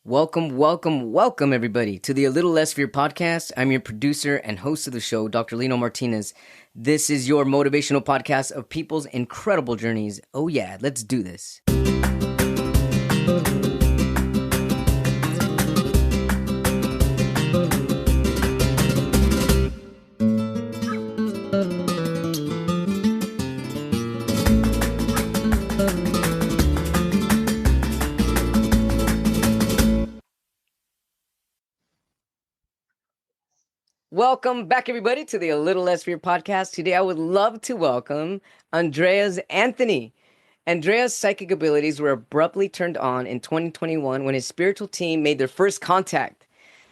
Welcome, everybody, to the A Little Less Fear podcast. I'm your producer and host of the show, Dr. Lino Martinez. This is your motivational podcast of people's incredible journeys. Oh, yeah, let's do this. Welcome back, everybody, to the A Little Less Fear podcast. Today, I would love to welcome Andreas Anthony. Andreas' psychic abilities were abruptly turned on in 2021 when his spiritual team made their first contact.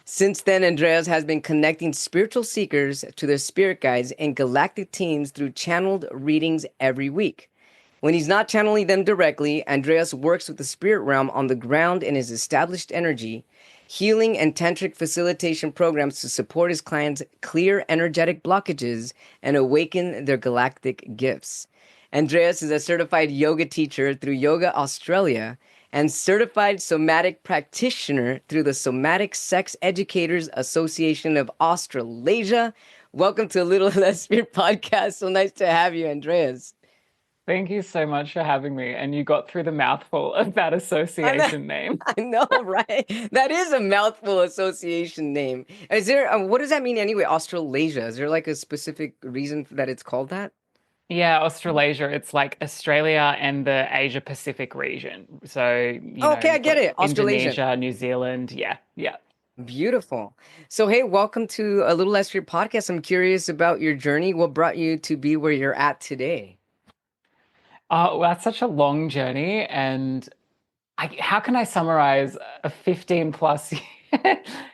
Since then, Andreas has been connecting spiritual seekers to their spirit guides and galactic teams through channeled readings every week. When he's not channeling them directly, Andreas works with the spirit realm on the ground in his established energy, healing and tantric facilitation programs to support his clients clear energetic blockages and awaken their galactic gifts. Andreas is a certified yoga teacher through Yoga Australia and certified somatic practitioner through the Somatic Sex Educators Association of Australasia. Welcome to a Little Less Fear podcast. So nice to have you, Andreas. Thank you so much for having me. And you got through the mouthful of that association name. I know, right? That is a mouthful association name. Is there, what does that mean anyway? Australasia. Is there like a specific reason that it's called that? Yeah, Australasia, it's like Australia and the Asia Pacific region. So, Okay, I get it. Australasian. Indonesia, New Zealand. Yeah. Beautiful. So, hey, welcome to A Little Less Fear podcast. I'm curious about your journey. What brought you to be where you're at today? Oh, that's such a long journey. And how can I summarize a 15 plus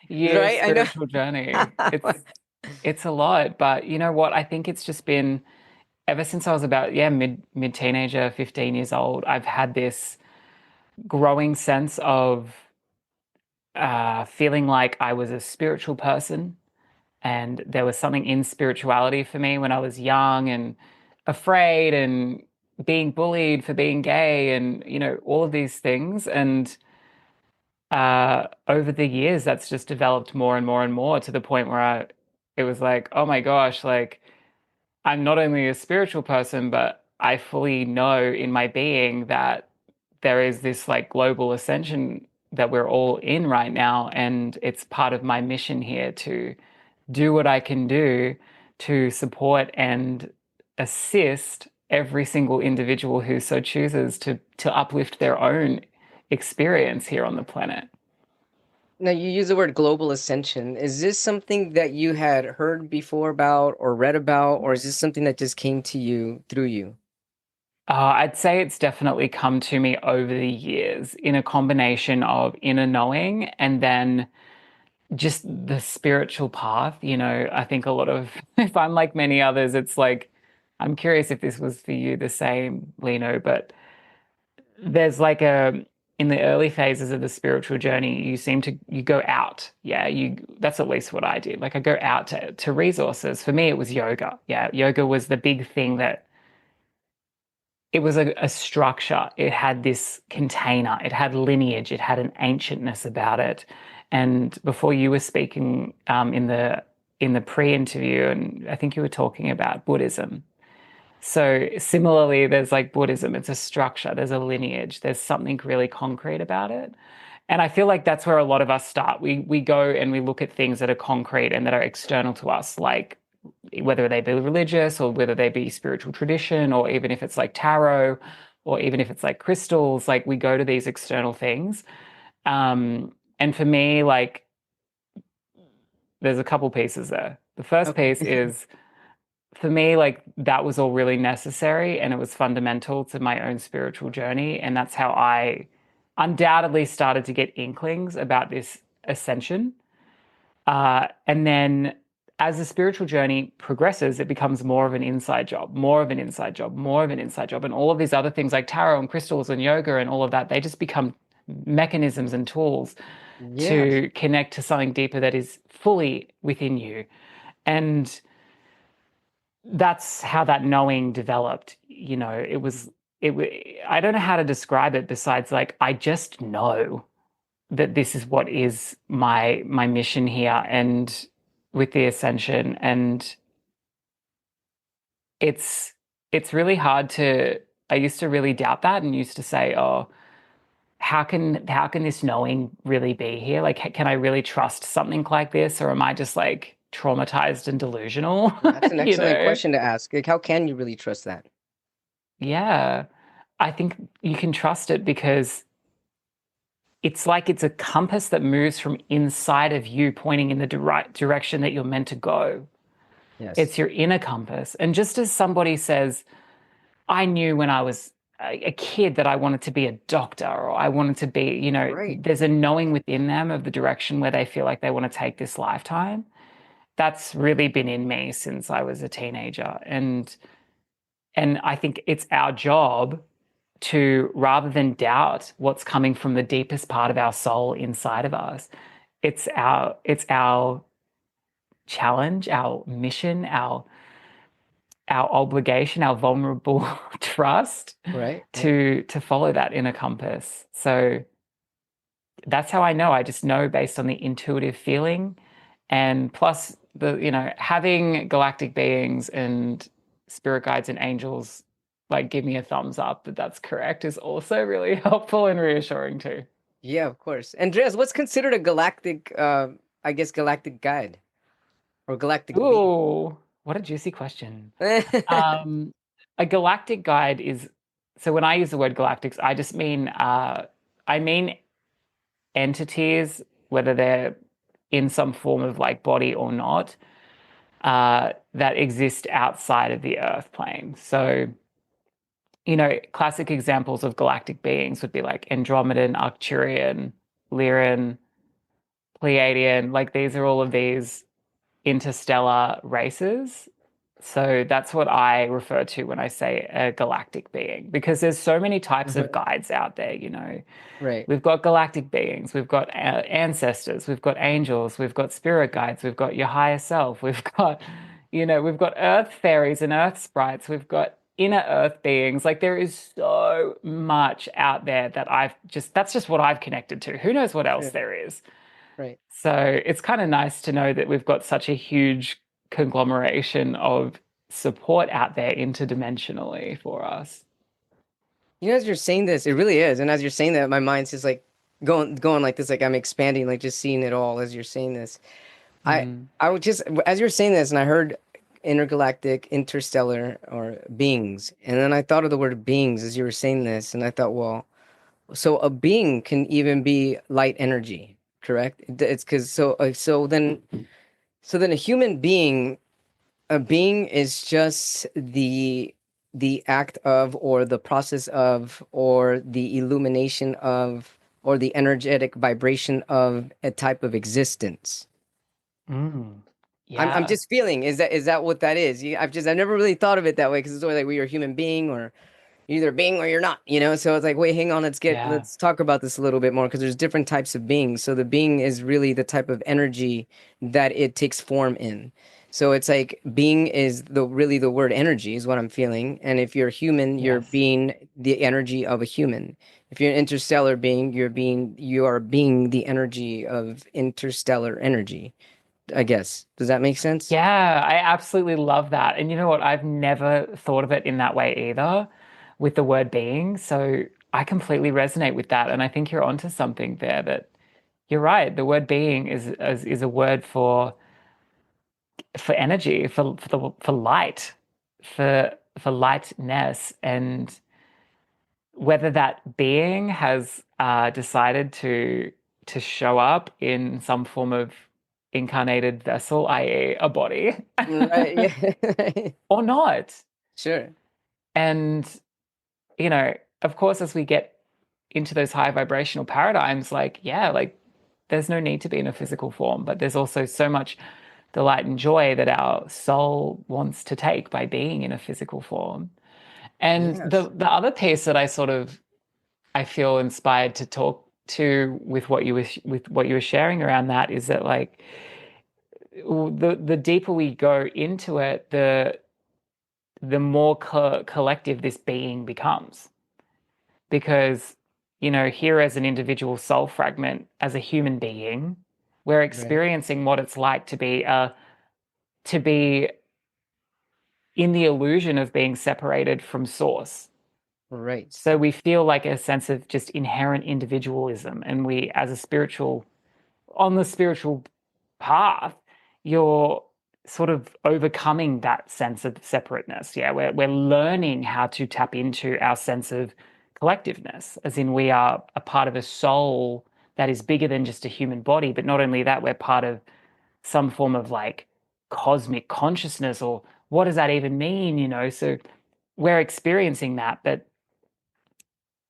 year Right? I know. spiritual journey? It's a lot, but you know what? I think it's just been ever since I was about, mid teenager, 15 years old, I've had this growing sense of feeling like I was a spiritual person, and there was something in spirituality for me when I was young and afraid and being bullied for being gay and, all of these things. And over the years, that's just developed more and more and more to the point where it was like, oh my gosh, like I'm not only a spiritual person, but I fully know in my being that there is this like global ascension that we're all in right now. And it's part of my mission here to do what I can do to support and assist every single individual who so chooses to uplift their own experience here on the planet. Now, you use the word global ascension. Is this something that you had heard before about or read about, or is this something that just came to you through you? I'd say it's definitely come to me over the years in a combination of inner knowing and then just the spiritual path. I think a lot of, if I'm like many others, it's like, I'm curious if this was for you the same, Lino, but there's like in the early phases of the spiritual journey, you go out. Yeah, that's at least what I did. Like I go out to resources. For me, it was yoga. Yeah, yoga was the big thing that it was a structure. It had this container. It had lineage. It had an ancientness about it. And before you were speaking in the pre-interview, and I think you were talking about Buddhism. So similarly, there's like Buddhism. It's a structure. There's a lineage. There's something really concrete about it. And I feel like that's where a lot of us start. We go and we look at things that are concrete and that are external to us, like whether they be religious or whether they be spiritual tradition, or even if it's like tarot, or even if it's like crystals, like we go to these external things. And for me, like there's a couple pieces there. The first piece is, for me, like that was all really necessary and it was fundamental to my own spiritual journey. And that's how I undoubtedly started to get inklings about this ascension. And then as the spiritual journey progresses, it becomes more of an inside job, more of an inside job, more of an inside job. And all of these other things like tarot and crystals and yoga and all of that, they just become mechanisms and tools to connect to something deeper that is fully within you. And that's how that knowing developed. I don't know how to describe it besides like, I just know that this is what is my mission here and with the Ascension. And it's really hard to, I used to really doubt that and used to say, oh, how can this knowing really be here? Like, can I really trust something like this, or am I just like traumatized and delusional? That's an You excellent know? question to ask. Like, how can you really trust that? Yeah. I think you can trust it because it's like it's a compass that moves from inside of you, pointing in the right direction that you're meant to go. Yes. It's your inner compass. And just as somebody says, I knew when I was a kid that I wanted to be a doctor, or I wanted to be, Right. there's a knowing within them of the direction where they feel like they want to take this lifetime. That's really been in me since I was a teenager. And I think it's our job to, rather than doubt what's coming from the deepest part of our soul inside of us, it's our challenge, our mission, our obligation, our vulnerable trust Right. Right. to follow that inner compass. So that's how I know. I just know based on the intuitive feeling, and plus the, having galactic beings and spirit guides and angels like give me a thumbs up that that's correct is also really helpful and reassuring too. Yeah, of course. Andreas, what's considered a galactic, I guess, galactic guide or galactic being? Ooh, what a juicy question. Um, a galactic guide is, so when I use the word galactics, I mean entities, whether they're in some form of like body or not, that exist outside of the Earth plane. So, classic examples of galactic beings would be like Andromedan, Arcturian, Lyran, Pleiadian. Like these are all of these interstellar races. So that's what I refer to when I say a galactic being, because there's so many types of guides out there. Right. We've got galactic beings, we've got ancestors, we've got angels, we've got spirit guides, we've got your higher self, we've got earth fairies and earth sprites, we've got inner earth beings. Like there is so much out there that that's just what I've connected to. Who knows what else Sure. there is? Right. So it's kind of nice to know that we've got such a huge conglomeration of support out there interdimensionally for us. As you're saying this, it really is. And as you're saying that, my mind's just like going like this, like I'm expanding, like just seeing it all as you're saying this. I Mm. I would just as you're saying this, and I heard intergalactic, interstellar, or beings, and then I thought of the word beings as you were saying this, and I thought, well, so a being can even be light energy, correct? It's because so then a human being, a being is just the act of, or the process of, or the illumination of, or the energetic vibration of a type of existence. Mm. I'm Yeah. just feeling, is that what that is? I've never really thought of it that way, because it's always like, well, you're a human being, or you're either a being or you're not. So it's like, wait, hang on, Yeah. let's talk about this a little bit more, because there's different types of beings. So the being is really the type of energy that it takes form in. So it's like being is the word energy is what I'm feeling. And if you're human, you're Yes. being the energy of a human. If you're an interstellar being, you are being the energy of interstellar energy, I guess. Does that make sense? Yeah, I absolutely love that. And you know what? I've never thought of it in that way either with the word being. So I completely resonate with that. And I think you're onto something there, that you're right. The word being is a word for energy, for light, for lightness. And whether that being has decided to show up in some form of incarnated vessel, i.e., a body, Right. Yeah. or not. Sure. And, of course, as we get into those high vibrational paradigms, like, yeah, like there's no need to be in a physical form, but there's also so much delight and joy that our soul wants to take by being in a physical form. And Yes. the other piece that I feel inspired to talk to with what you were sharing around that is that, like, the deeper we go into it, the more collective this being becomes, because here as an individual soul fragment, as a human being, we're Right. experiencing what it's like to be in the illusion of being separated from source. Right. So we feel like a sense of just inherent individualism, and we, as a spiritual, on the spiritual path, you're sort of overcoming that sense of separateness. Yeah, we're learning how to tap into our sense of collectiveness, as in we are a part of a soul that is bigger than just a human body. But not only that, we're part of some form of like cosmic consciousness, or what does that even mean? So we're experiencing that, but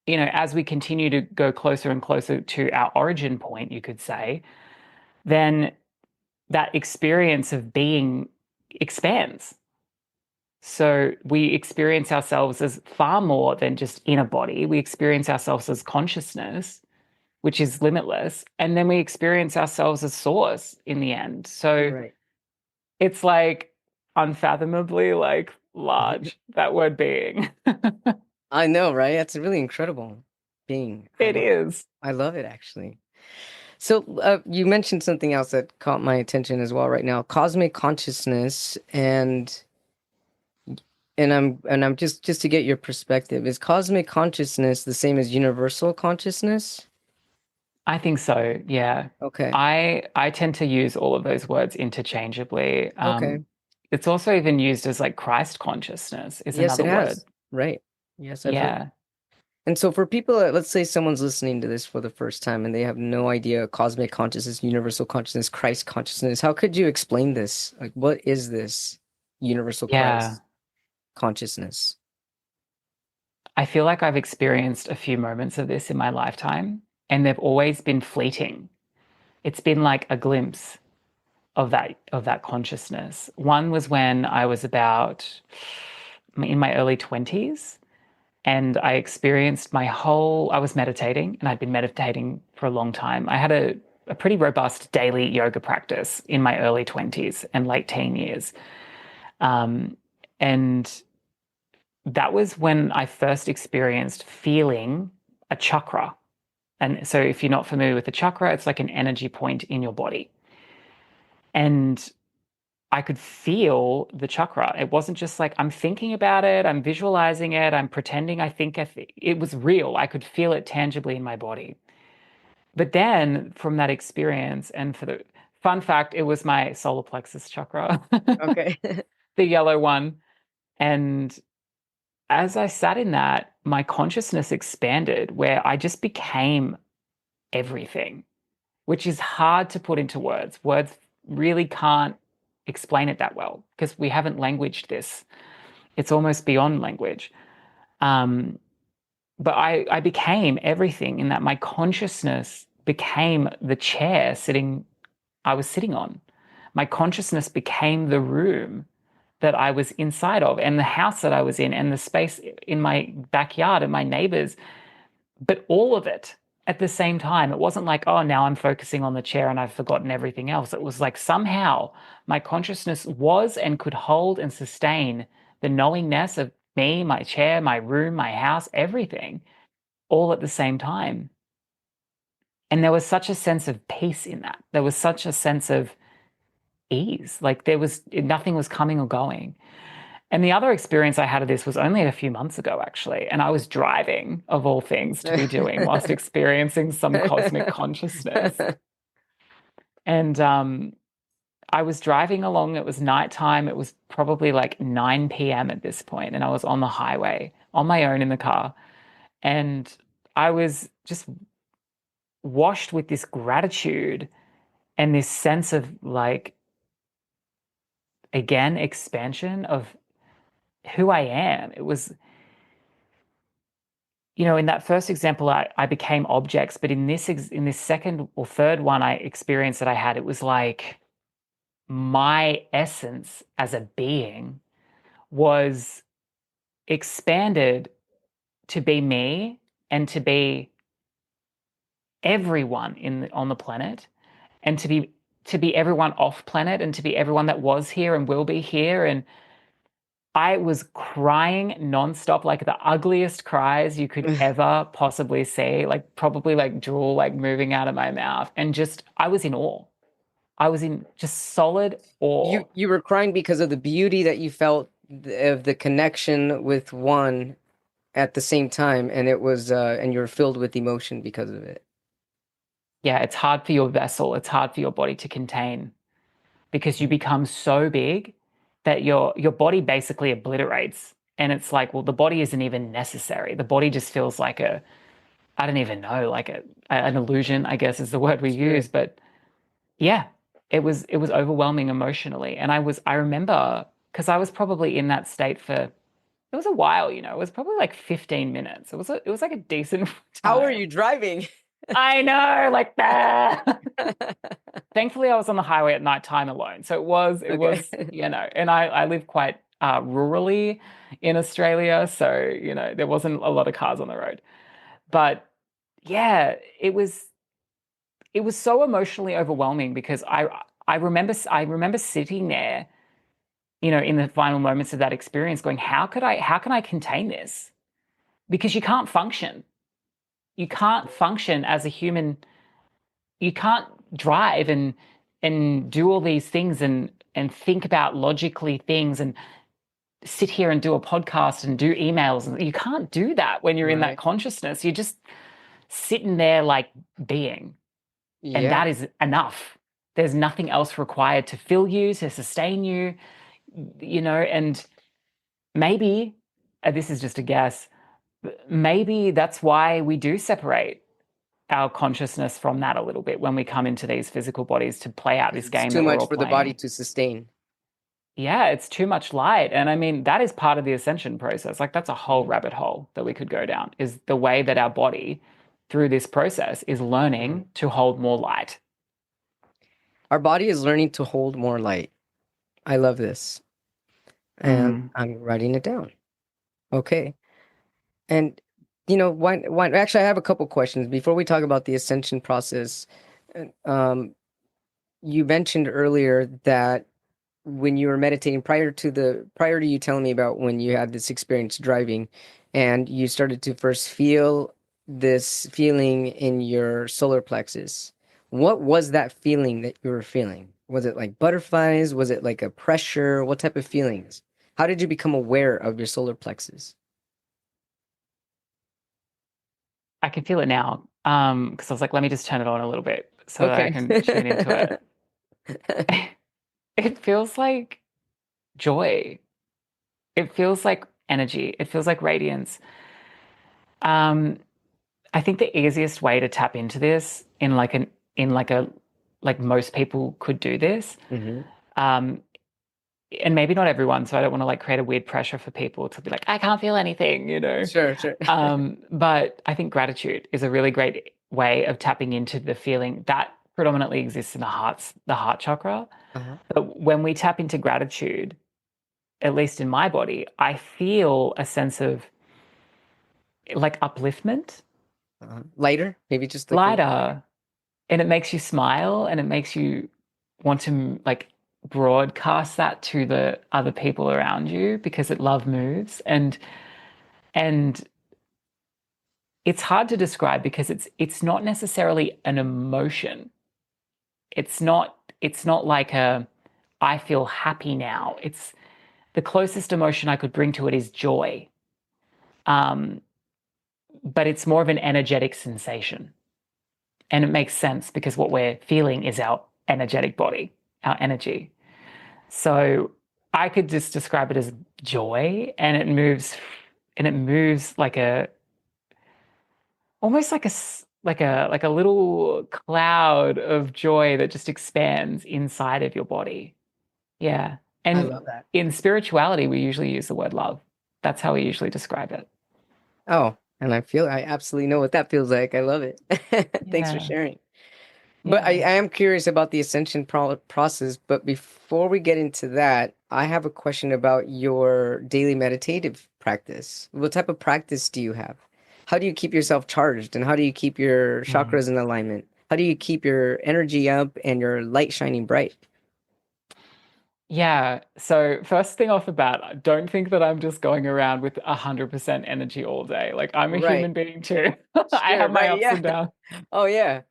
as we continue to go closer and closer to our origin point, you could say, then that experience of being expands. So we experience ourselves as far more than just in a body. We experience ourselves as consciousness, which is limitless. And then we experience ourselves as source in the end. So Right. it's like unfathomably like large, that word being. I know, right? That's really incredible being. It is. I love it actually. So you mentioned something else that caught my attention as well right now, cosmic consciousness and I'm just to get your perspective, is cosmic consciousness the same as universal consciousness? I think so, yeah. Okay. I tend to use all of those words interchangeably. Okay. It's also even used as like Christ consciousness is Yes, it another word. has. Right. Yes, I've heard. Yeah. And so for people, let's say someone's listening to this for the first time and they have no idea cosmic consciousness, universal consciousness, Christ consciousness, how could you explain this? Like, what is this universal Yeah. Christ consciousness? I feel like I've experienced a few moments of this in my lifetime, and they've always been fleeting. It's been like a glimpse of that consciousness. One was when I was about in my early 20s, and I experienced I was meditating, and I'd been meditating for a long time. I had a pretty robust daily yoga practice in my early 20s and late teen years. Um, and that was when I first experienced feeling a chakra. And so, if you're not familiar with the chakra, it's like an energy point in your body. And I could feel the chakra. It wasn't just like I'm thinking about it, I'm visualizing it, I'm pretending it was real. I could feel it tangibly in my body. But then from that experience, and for the fun fact, it was my solar plexus chakra, Okay. the yellow one. And as I sat in that, my consciousness expanded where I just became everything, which is hard to put into words. Words really can't explain it that well because we haven't languaged this. It's almost beyond language. Um, but I became everything in that my consciousness became the chair I was sitting on. My consciousness became the room that I was inside of, and the house that I was in, and the space in my backyard, and my neighbors, but all of it at the same time. It wasn't like, oh, now I'm focusing on the chair and I've forgotten everything else. It was like somehow my consciousness was and could hold and sustain the knowingness of me, my chair, my room, my house, everything, all at the same time. And there was such a sense of peace in that. There was such a sense of ease. Like nothing was coming or going. And the other experience I had of this was only a few months ago, actually. And I was driving, of all things to be doing, whilst experiencing some cosmic consciousness. And I was driving along. It was nighttime. It was probably like 9 p.m. at this point, and I was on the highway on my own in the car. And I was just washed with this gratitude and this sense of like, again, expansion of who I am. It was, in that first example, I became objects, but in this second or third one I experienced that I had, it was like my essence as a being was expanded to be me and to be everyone on the planet, and to be everyone off planet, and to be everyone that was here and will be here. And I was crying nonstop, like the ugliest cries you could ever possibly see, like probably like drool like moving out of my mouth. And just, I was in awe. I was in just solid awe. You were crying because of the beauty that you felt of the connection with one at the same time, and it was and you were filled with emotion because of it. Yeah, it's hard for your vessel, it's hard for your body to contain because you become so big that your body basically obliterates. And it's like, well, the body isn't even necessary. The body just feels like a, I don't even know, like an illusion, I guess is the word we Sure. use. But yeah, it was overwhelming emotionally. And I remember because I was probably in that state for it was a while, it was probably like 15 minutes. It was like a decent How are time. you driving? I know, like that. Thankfully, I was on the highway at night time alone. So it Okay. was, and I live quite rurally in Australia. So, there wasn't a lot of cars on the road. But yeah, it was so emotionally overwhelming because I remember sitting there, in the final moments of that experience going, how can I contain this? Because you can't function. You can't function as a human. You can't drive and do all these things and think about logically things and sit here and do a podcast and do emails. And you can't do that when you're in that Right. consciousness. You're just sitting there like being, and Yeah. that is enough. There's nothing else required to fill you, to sustain you, and maybe, this is just a guess, maybe that's why we do separate our consciousness from that a little bit when we come into these physical bodies to play out this It's game too that we're much all for the body playing. to sustain. Yeah, it's too much light. And I mean, that is part of the ascension process. Like, that's a whole Mhm. rabbit hole that we could go down, is the way that our body, through this process, is Mhm. learning to hold more light. Our body is learning to hold more light. I love this. And Mm, I'm writing it down. Okay. And why actually I have a couple questions before we talk about the ascension process. Um, you mentioned earlier that when you were meditating prior to you telling me about when you had this experience driving and you started to first feel this feeling in your solar plexus, what was that feeling that you were feeling? Was it like butterflies? Was it like a pressure? What type of feelings? How did you become aware of your solar plexus? I can feel it now. Because I was like, let me just turn it on a little bit so that I Okay. can tune into it. It feels like joy. It feels like energy. It feels like radiance. Um, I think the easiest way to tap into this like most people could do this. Hmm. Um, and maybe not everyone, so I don't want to like create a weird pressure for people to be like, I can't feel anything. Sure, sure. But I think gratitude is a really great way of tapping into the feeling that predominantly exists in the heart chakra. Uh-huh. But when we tap into gratitude, at least in my body, I feel a sense of like upliftment, Uh-huh. Lighter, maybe just like a little lighter. lighter, and it makes you smile and it makes you want to like broadcast that to the other people around you because love moves and it's hard to describe because it's not necessarily an emotion. It's not like a I feel happy now. It's the closest emotion I could bring to it is joy. Um, but it's more of an energetic sensation. And it makes sense because what we're feeling is our energetic body, our energy. So I could just describe it as joy, and it moves like a almost like a little cloud of joy that just expands inside of your body. Yeah. I And love that. in spirituality, we usually use the word love. That's how we usually describe it. Oh, and I absolutely know what that feels like. I love it. Thanks for Yeah. sharing. But I Yeah. am curious about the ascension process. But before we get into that, I have a question about your daily meditative practice. What type of practice do you have? How do you keep yourself charged? And how do you keep your Mm. chakras in alignment? How do you keep your energy up and your light shining bright? Yeah. So first thing off the bat, don't think that I'm just going around with 100% energy all day. Like I'm a Right. human being too. I Sure. have my Right. ups Yeah. and downs. Oh, yeah.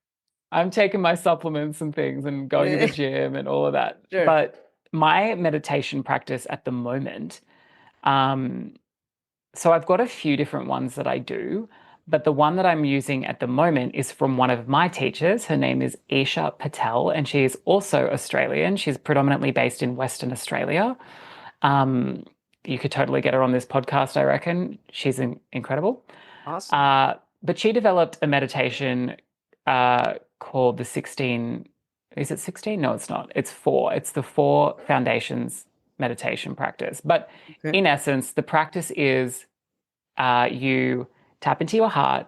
I'm taking my supplements and things and going to the gym and all of that. Sure. But my meditation practice at the moment, um, so I've got a few different ones that I do, but the one that I'm using at the moment is from one of my teachers. Her name is Isha Patel, and she is also Australian. She's predominantly based in Western Australia. Um, you could totally get her on this podcast, I reckon. She's incredible. Awesome. But she developed a meditation called the 16. Is it 16? No, it's not. It's four. It's the four foundations meditation practice. But Okay. in essence, the practice is you tap into your heart,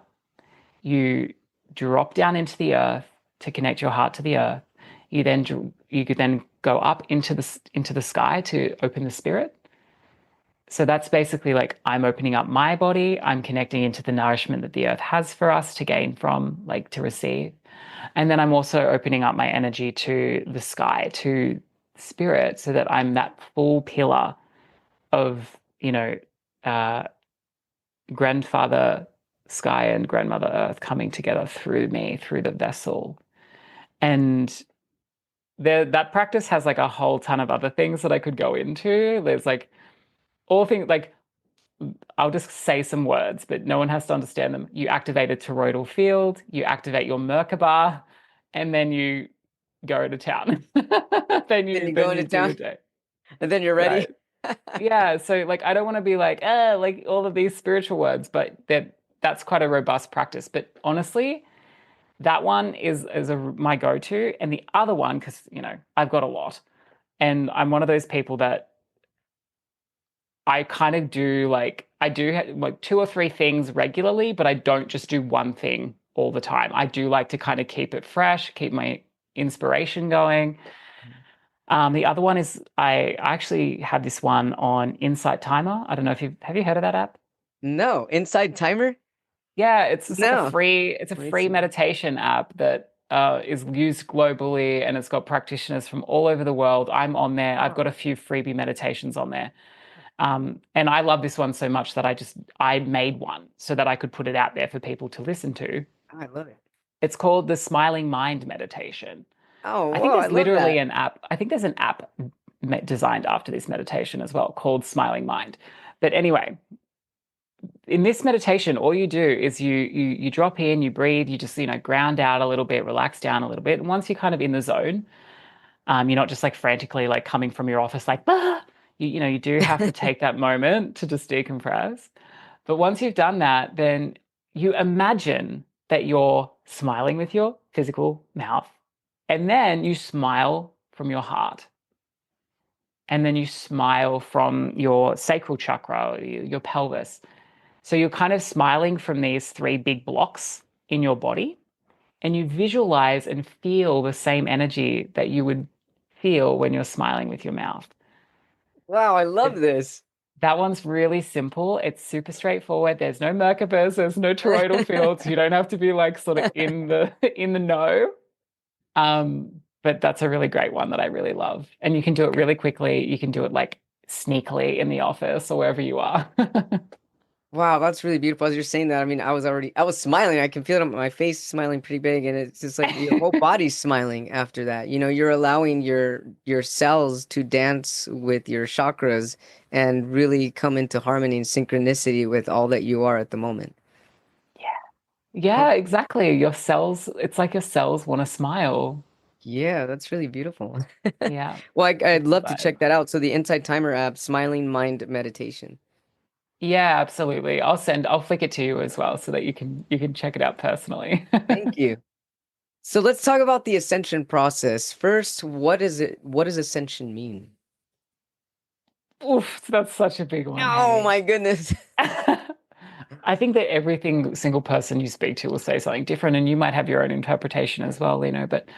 you drop down into the earth to connect your heart to the earth. You could then go up into the sky to open the spirit. So that's basically like I'm opening up my body, I'm connecting into the nourishment that the earth has for us to gain from, like to receive. And then I'm also opening up my energy to the sky, to spirit, so that I'm that full pillar of, uh, grandfather sky and grandmother earth coming together through me, through the vessel. And that practice has like a whole ton of other things that I could go into. There's like all things like I'll just say some words, but no one has to understand them. You activate a toroidal field, you activate your Merkaba, and then you go to town. then Then you you go then into you do your town day. and then you're ready. Right. Yeah. So like I don't want to be like all of these spiritual words, but that's quite a robust practice. But honestly, that one is my go-to. And the other one, because I've got a lot. And I'm one of those people that I kind of do like I do like two or three things regularly, but I don't just do one thing all the time. I do like to kind of keep it fresh, keep my inspiration going. The other one is I actually have this one on Insight Timer. I don't know if you have you heard of that app? No. Inside timer? Yeah, it's just like No. it's a Let me free see. meditation app that is used globally and it's got practitioners from all over the world. I'm on there. I've got Oh, a few freebie meditations on there. And I love this one so much that I made one so that I could put it out there for people to listen to. I love it. It's called the Smiling Mind Meditation. Oh, I think whoa. I there's love literally that. an app. I think there's an app designed after this meditation as well called Smiling Mind. But anyway, in this meditation, all you do is you drop in, you breathe, you just ground out a little bit, relax down a little bit, and once you're kind of in the zone, you're not just like frantically like coming from your office like bah! You do have to take that moment to just decompress. But once you've done that, then you imagine that you're smiling with your physical mouth, and then you smile from your heart, and then you smile from your sacral chakra, or your pelvis. So you're kind of smiling from these three big blocks in your body, and you visualize and feel the same energy that you would feel when you're smiling with your mouth. Wow. I love It, this. that one's really simple. It's super straightforward. There's no Merkabas, there's no toroidal fields. You don't have to be like sort of in the in the know. But that's a really great one that I really love. And you can do it really quickly. You can do it like sneakily in the office or wherever you are. Wow, that's really beautiful. As you're saying that, I mean, I was smiling. I can feel it on my face smiling pretty big, and it's just like your whole body's smiling after that. You're allowing your cells to dance with your chakras and really come into harmony and synchronicity with all that you are at the moment. Yeah, Oh, exactly. It's like your cells want to smile. yeah, that's really beautiful. Yeah, Well, I'd that's the love to vibe. check that out. So the Insight Timer app, Smiling Mind Meditation. Yeah, absolutely. I'll flick it to you as well so that you can check it out personally. Thank you. So let's talk about the ascension process. First, what is it? What does ascension mean? Oof, that's such a big one, Oh hey. my goodness. I think that every single person you speak to will say something different, and you might have your own interpretation as well, But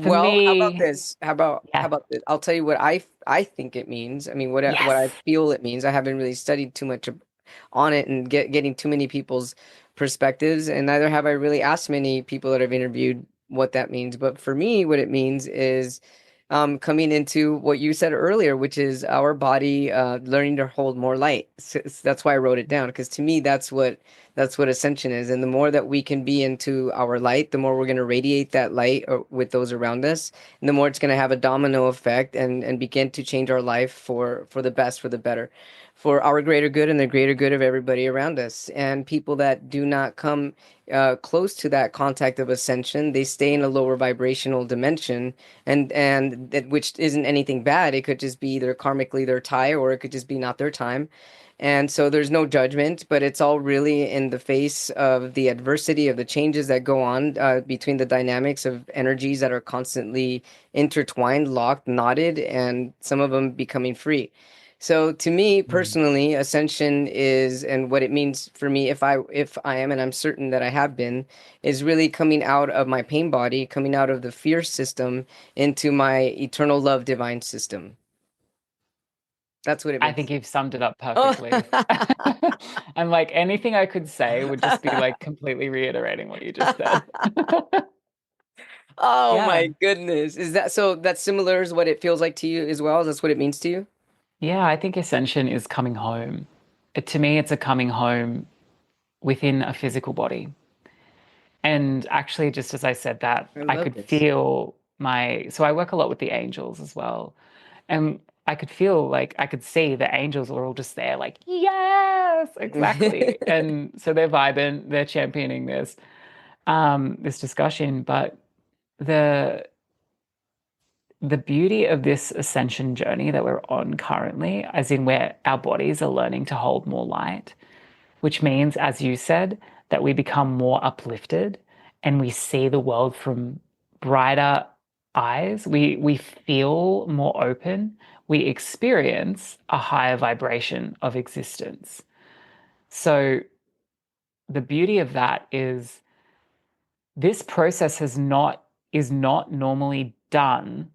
for Well, how about me, this? How yeah, about this? I'll tell you what I think it means. I mean, what I yes. feel it means. I haven't really studied too much on it and getting too many people's perspectives, and neither have I really asked many people that I've interviewed what that means. But for me, what it means is coming into what you said earlier, which is our body learning to hold more light. That's why I wrote it down, because to me, that's what ascension is. And the more that we can be into our light, the more we're going to radiate that light with those around us, and the more it's going to have a domino effect and begin to change our life for the best, for the better, for our greater good and the greater good of everybody around us. And people that do not come close to that contact of ascension, they stay in a lower vibrational dimension, and that, which isn't anything bad. It could just be either karmically their tie, or it could just be not their time. And so there's no judgment, but it's all really in the face of the adversity of the changes that go on between the dynamics of energies that are constantly intertwined, locked, knotted, and some of them becoming free. So to me Mm. personally, ascension is, and what it means for me, if I am, and I'm certain that I have been, is really coming out of my pain body, coming out of the fear system into my eternal love divine system. That's what it I means think to me. you've summed it up Oh, perfectly. And like anything I could say would just be like completely reiterating what you just said. oh Yeah. my goodness. Is that so? That's similar as what it feels like to you as well? That's what it means to you? Yeah, I think ascension is coming home. To me, it's a coming home within a physical body. And actually, just as I said that, I I love could this. feel so I work a lot with the angels as well. And I could feel like I could see the angels were all just there, like, yes, exactly. And so they're vibing, they're championing this discussion. But the the beauty of this ascension journey that we're on currently, as in where our bodies are learning to hold more light, which means, as you said, that we become more uplifted and we see the world from brighter eyes. We feel more open. We experience a higher vibration of existence. So the beauty of that is this process is not normally done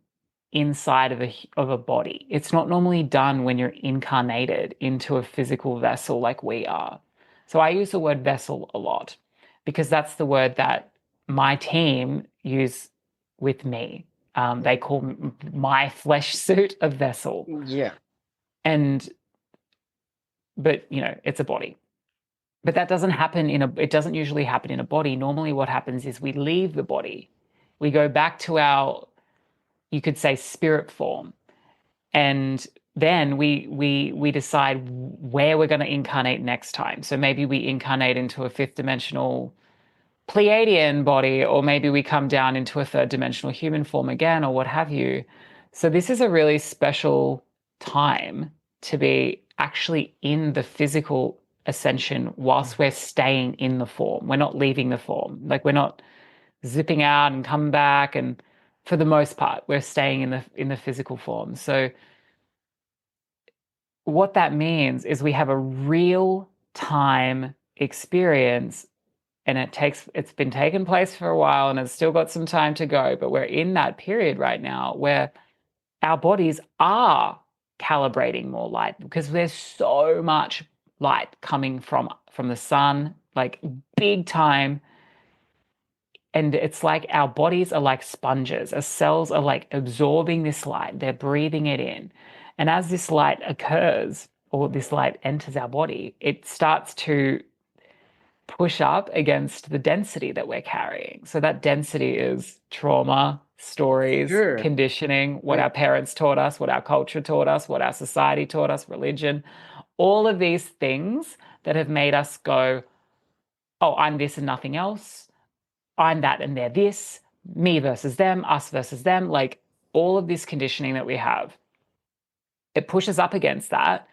inside of a body. It's not normally done when you're incarnated into a physical vessel like we are. So I use the word vessel a lot because that's the word that my team use with me. They call my flesh suit a vessel, Yeah. and but it's a body. But that doesn't happen it doesn't usually happen in a body. Normally what happens is we leave the body. We go back to our, you could say, spirit form. And then we decide where we're going to incarnate next time. So maybe we incarnate into a fifth dimensional Pleiadian body, or maybe we come down into a third dimensional human form again, or what have you. So this is a really special time to be actually in the physical ascension whilst we're staying in the form. We're not leaving the form. Like we're not zipping out and come back, and for the most part, we're staying in the physical form. So what that means is we have a real time experience, and it's been taking place for a while and it's still got some time to go, but we're in that period right now where our bodies are calibrating more light because there's so much light coming from the sun, like big time. And it's like our bodies are like sponges. Our cells are like absorbing this light. They're breathing it in. And as this light occurs, or this light enters our body, it starts to push up against the density that we're carrying. So that density is trauma, stories, Sure. conditioning, what Right. our parents taught us, what our culture taught us, what our society taught us, religion, all of these things that have made us go, oh, I'm this and nothing else. I'm that and they're this, me versus them, us versus them, like all of this conditioning that we have. It pushes up against that.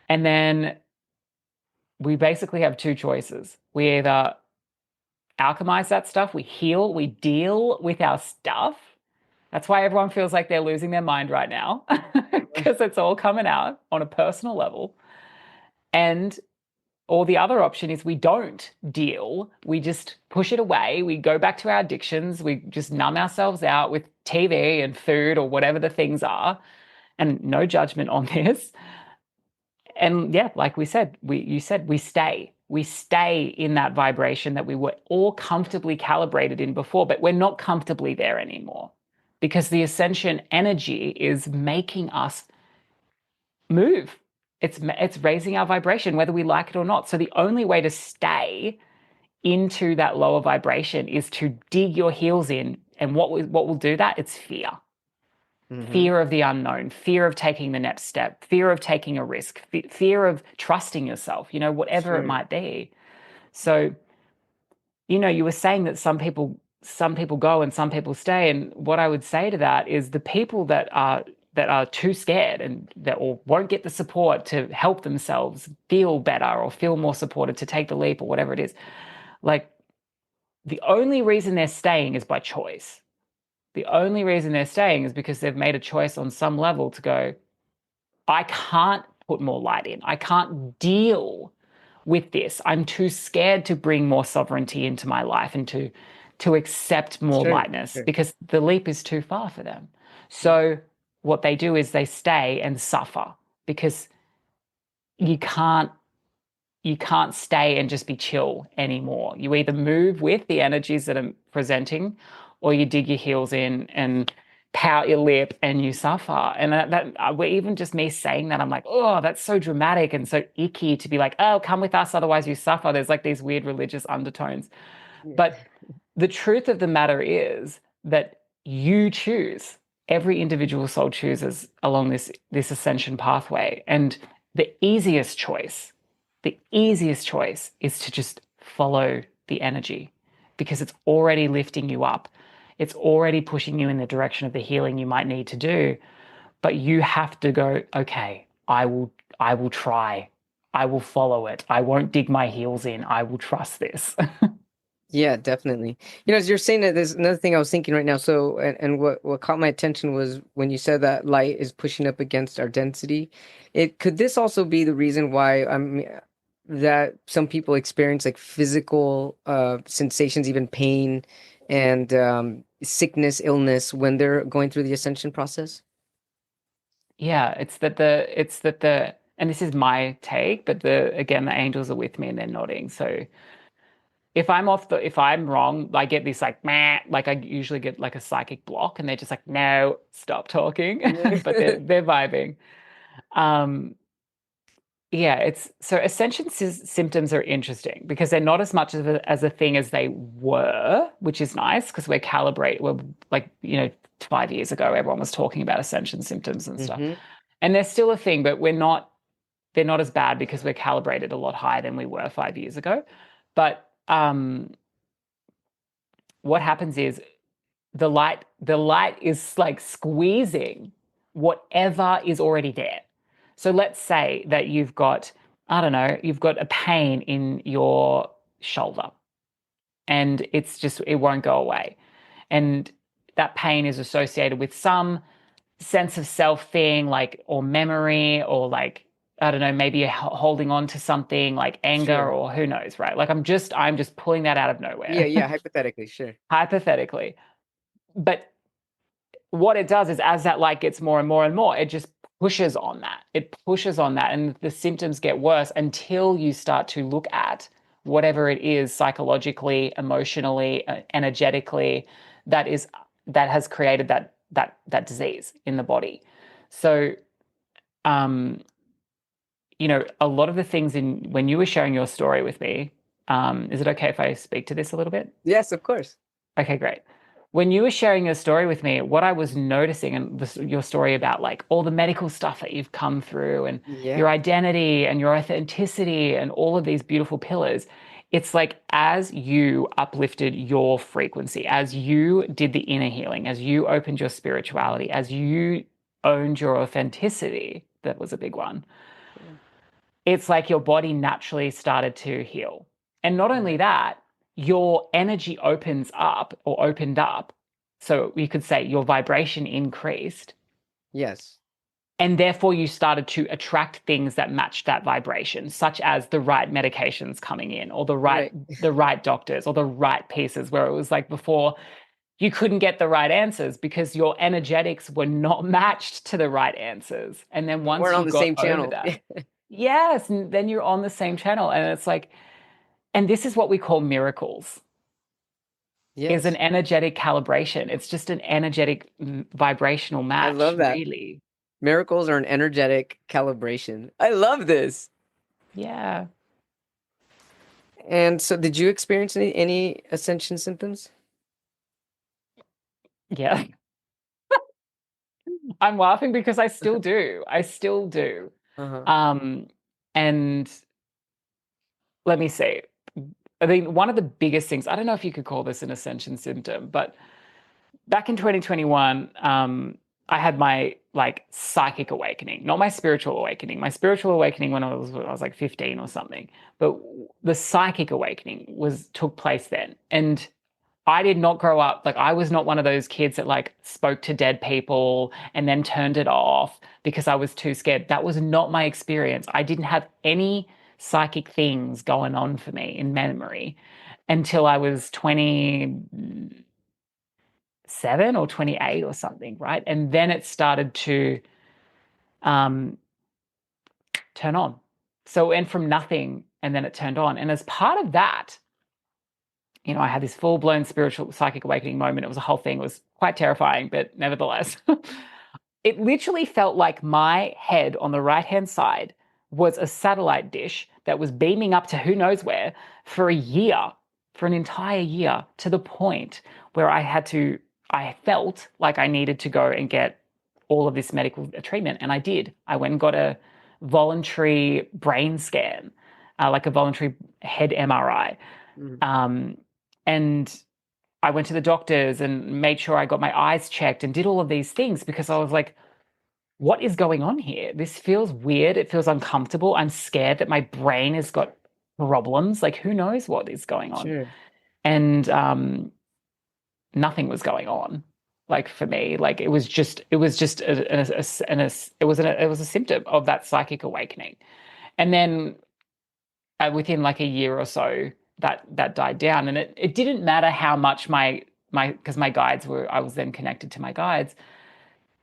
And then we basically have two choices. We either alchemize that stuff, we heal, we deal with our stuff. That's why everyone feels like they're losing their mind right now, because it's all coming out on a personal level. And or the other option is we don't deal. We just push it away. We go back to our addictions. We just numb ourselves out with TV and food or whatever the things are. And no judgment on this. And yeah, like you said, we stay. We stay in that vibration that we were all comfortably calibrated in before, but we're not comfortably there anymore. because the ascension energy is making us move. It's raising our vibration, whether we like it or not. So the only way to stay into that lower vibration is to dig your heels in. And what will do that? It's fear. Mm-hmm. Fear of the unknown, fear of taking the next step, fear of taking a risk, fear of trusting yourself, whatever it Sure. might be. So, you were saying that some people go and some people stay. And what I would say to that is the people that are too scared and that or won't get the support to help themselves feel better or feel more supported to take the leap or whatever it is, like the only reason they're staying is by choice. The only reason they're staying is because they've made a choice on some level to go, I can't put more light in. I can't deal with this. I'm too scared to bring more sovereignty into my life and to accept more Sure. lightness Sure. because the leap is too far for them. So what they do is they stay and suffer because you can't you can't stay and just be chill anymore. You either move with the energies that are presenting, or you dig your heels in and pout your lip and you suffer. And even just me saying that, I'm like, oh, that's so dramatic and so icky to be like, oh, come with us, otherwise you suffer. There's like these weird religious undertones. Yeah. But the truth of the matter is that you choose. Every individual soul chooses along this ascension pathway. And the easiest choice is to just follow the energy because it's already lifting you up. It's already pushing you in the direction of the healing you might need to do. But you have to go, okay, I will try. I will follow it. I won't dig my heels in. I will trust this. Yeah, definitely. As you're saying that, there's another thing I was thinking right now. So, and what caught my attention was when you said that light is pushing up against our density. Could this also be the reason why that some people experience like physical sensations, even pain and sickness, illness when they're going through the ascension process? Yeah, it's that the and this is my take, but the angels are with me and they're nodding. So if I'm wrong, I get this like meh, like I usually get like a psychic block and they're just like, no, stop talking. But they're vibing. Um yeah, it's so ascension symptoms are interesting because they're not as much as a thing as they were, which is nice because we're like, 5 years ago, everyone was talking about ascension symptoms and stuff. Mm-hmm. And they're still a thing, but they're not as bad because we're calibrated a lot higher than we were 5 years ago. But what happens is the light is like squeezing whatever is already there. So let's say that I don't know, you've got a pain in your shoulder and it won't go away. And that pain is associated with some sense of self thing, like, or memory, or like, I don't know, maybe you're holding on to something like anger Sure. or who knows, right? Like I'm just pulling that out of Yeah, nowhere, yeah, hypothetically, sure. hypothetically. But what it does is as that light gets more and more and more, it just pushes on that. It pushes on that, and the symptoms get worse until you start to look at whatever it is psychologically, emotionally, energetically that is that has created that disease in the body. So, um, a lot of the things in when you were sharing your story with me, is it okay if I speak to this a little bit? Yes, of course. Okay, great. When you were sharing your story with me, what I was noticing and your story about like all the medical stuff that you've come through and your Yeah. identity and your authenticity and all of these beautiful pillars, it's like as you uplifted your frequency, as you did the inner healing, as you opened your spirituality, as you owned your authenticity, that was a big one. Yeah. It's like your body naturally started to heal. And not only Right. that, your energy opens up or opened up. So you could say your vibration increased. Yes. And therefore, you started to attract things that matched that vibration, such as the right medications coming in, or the right Right. the right doctors, or the right pieces. Where it was like before, you couldn't get the right answers because your energetics were not matched to the right answers. And then We once weren't you on the got same over channel. that, yes, and then you're on the same channel. And it's like, and this is what we call miracles. is an Yes. energetic calibration. It's just an energetic vibrational I match, love that. really. Miracles are an energetic calibration. I love this. Yeah. And so, did you experience any ascension symptoms? Yeah. I'm laughing because I still do. I still do. Uh-huh. Um, and let me see. I think one of the biggest things, I don't know if you could call this an ascension symptom, but back in 2021, I had my like psychic awakening, not my spiritual awakening. My spiritual awakening when I was like 15 or something, but the psychic awakening took place then. And I did not grow up like I was not one of those kids that like spoke to dead people and then turned it off because I was too scared. That was not my experience. I didn't have any psychic things going on for me in memory until I was 27 or 28 or something, right? And then it started to um, turn on. So it went from nothing and then it turned on. And as part of that, I had this full blown spiritual psychic awakening moment. It was a whole thing. It was quite terrifying, but nevertheless, it literally felt like my head on the right hand side was a satellite dish that was beaming up to who knows where for a year, for an entire year, to the point where I felt like I needed to go and get all of this medical treatment. And I did. I went and got a voluntary brain scan, like a voluntary head MRI. Mhm. Um, and I went to the doctors and made sure I got my eyes checked and did all of these things because I was like, what is going on here? This feels weird. It feels uncomfortable. I'm scared that my brain has got problems. Like, who knows what is going on? Sure. And nothing was going on. Like for me, like it was just it was a symptom of that psychic awakening. And then within like a year or so, that died down, and it didn't matter how much my because my guides were I was then connected to my guides.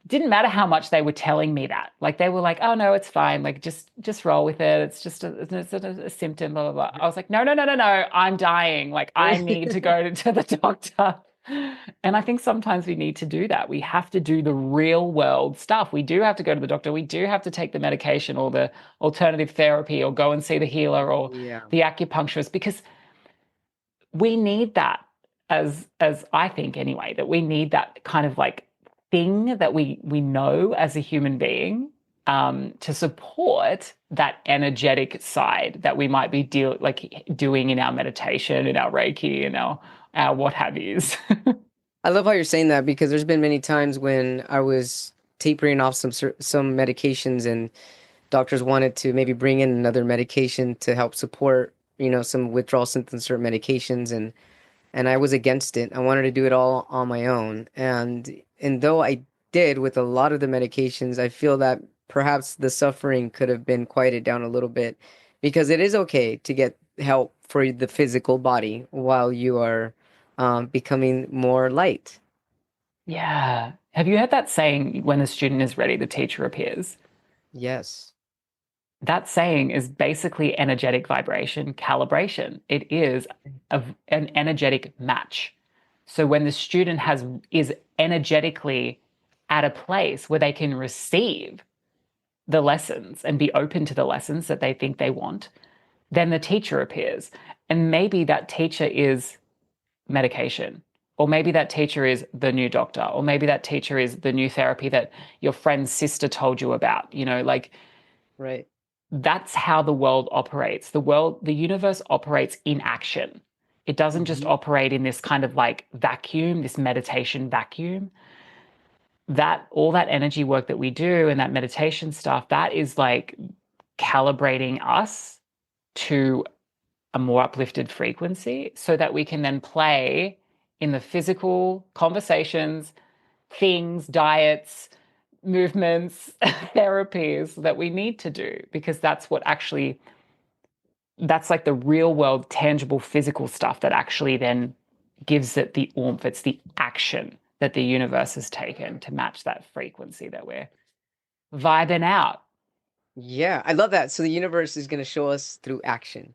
Didn't matter how much they were telling me that. Like they were like, "Oh no, it's fine. Like just roll with it. It's just a symptom." Blah blah blah. I was like, "No, no, no, no, no. I'm dying. Like I need to go to the doctor." And I think sometimes we need to do that. We have to do the real world stuff. We do have to go to the doctor. We do have to take the medication or the alternative therapy or go and see the healer or Yeah. the acupuncturist because we need that as I think anyway, that we need that kind of like thing that we know as a human being to support that energetic side that we might be doing in our meditation, in our Reiki, in our what have yous. I love how you're saying that because there's been many times when I was tapering off some medications and doctors wanted to maybe bring in another medication to help support, some withdrawal symptoms, certain medications, and I was against it. I wanted to do it all on my own. And though I did with a lot of the medications, I feel that perhaps the suffering could have been quieted down a little bit because it is okay to get help for the physical body while you are becoming more light. Yeah. Have you heard that saying, when the student is ready, the teacher appears? Yes. That saying is basically energetic vibration calibration. It is an energetic match. So when the student is energetically at a place where they can receive the lessons and be open to the lessons that they think they want, then the teacher appears. And maybe that teacher is medication, or maybe that teacher is the new doctor, or maybe that teacher is the new therapy that your friend's sister told you about. Like Right. that's how the world operates. The universe operates in action. It doesn't just Hmm. operate in this kind of like vacuum, this meditation vacuum. That all that energy work that we do and that meditation stuff, that is like calibrating us to a more uplifted frequency so that we can then play in the physical conversations, things, diets, movements, therapies that we need to do, because that's like the real world, tangible, physical stuff that actually then gives it the oomph. It's the action that the universe has taken to match that frequency that we're vibing out. Yeah, I love that. So the universe is going to show us through action.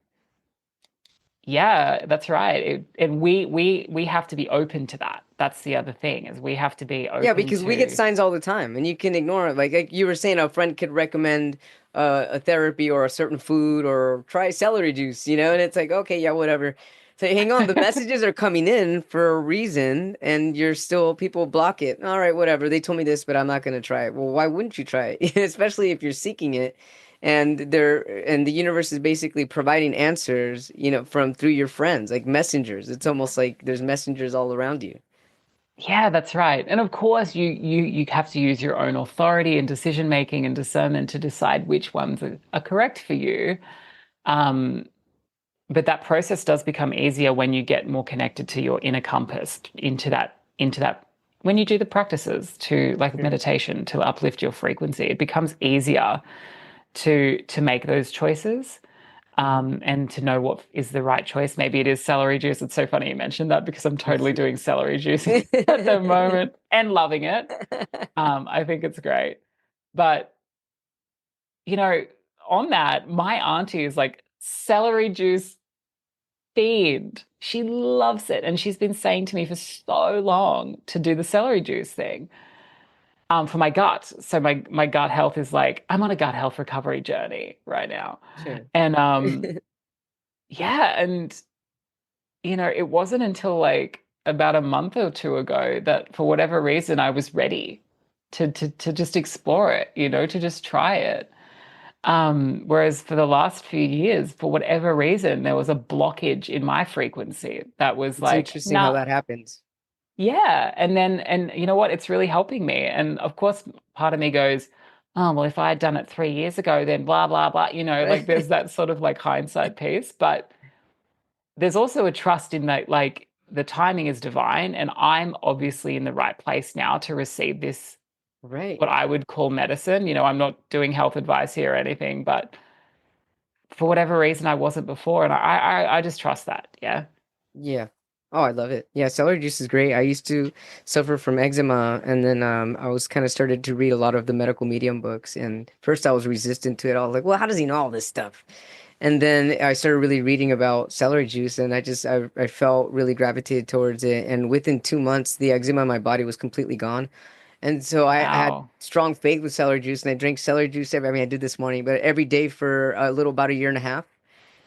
Yeah, that's right. And we have to be open to that. That's the other thing is we have to be Yeah, open because we get to, signs all the time, and you can ignore it. Like you were saying, a friend could recommend a therapy or a certain food or try celery juice, and it's like, okay, yeah, whatever. So hang on, the messages are coming in for a reason, and you're still people block it. All right, whatever. They told me this, but I'm not going to try it. Well, why wouldn't you try it? Especially if you're seeking it, and the universe is basically providing answers, from through your friends, like messengers. It's almost like there's messengers all around you. yeah, that's right. And of course you have to use your own authority and decision making and discernment to decide which ones are correct for you. Um, but that process does become easier when you get more connected to your inner compass, into that when you do the practices to like Sure. meditation to uplift your frequency. It becomes easier to make those choices, Mhm. and to know what is the right choice. Maybe it is celery juice. It's so funny you mentioned that because I'm totally doing celery juice at the moment and loving it. I think it's great. But, you know, on that, my auntie is like celery juice fiend. She loves it. And she's been saying to me for so long to do the celery juice thing, for my gut. So my gut health is like, I'm on a gut health recovery journey right now. Sure. And yeah, and it wasn't until like about a month or two ago that for whatever reason I was ready to just explore it, to just try it. Whereas for the last few years, for whatever reason, there was a blockage in my frequency that was It's like, interesting how nah, that happens. yeah. And you know what? It's really helping me. And of course, part of me goes, oh, well, if I had done it 3 years ago, then blah, blah, blah, like Right. there's that sort of like hindsight piece. But there's also a trust in that, like, the timing is divine, and I'm obviously in the right place now to receive this, Right. what I would call medicine. I'm not doing health advice here or anything, but for whatever reason, I wasn't before, and I just trust that. Yeah. Yeah. Oh, I love it. Yeah, celery juice is great. I used to suffer from eczema, and then I was kind of started to read a lot of the medical medium books. And first I was resistant to it. I was like, well, how does he know all this stuff? And then I started really reading about celery juice, and I felt really gravitated towards it. And within 2 months, the eczema in my body was completely gone. And so I had Wow. strong faith with celery juice, and I drank celery juice I mean, I did this morning, but every day for a little about a year and a half.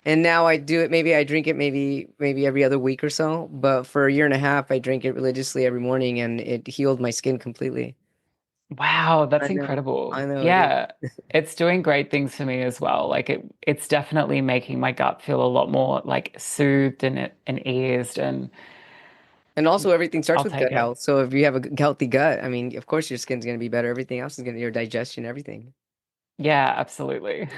And now I do it, maybe I drink it maybe every other week or so, but for a year and a half I drink it religiously every morning, and it healed my skin completely. Wow, I that's know. I incredible. know it is. Yeah. It's doing great things for me as well. Like it's definitely making my gut feel a lot more like soothed and eased, and And also everything starts I'll with take gut it. health. So if you have a healthy gut, I mean, of course your skin's going to be better. Everything else is going to, your digestion, everything, Yeah, absolutely.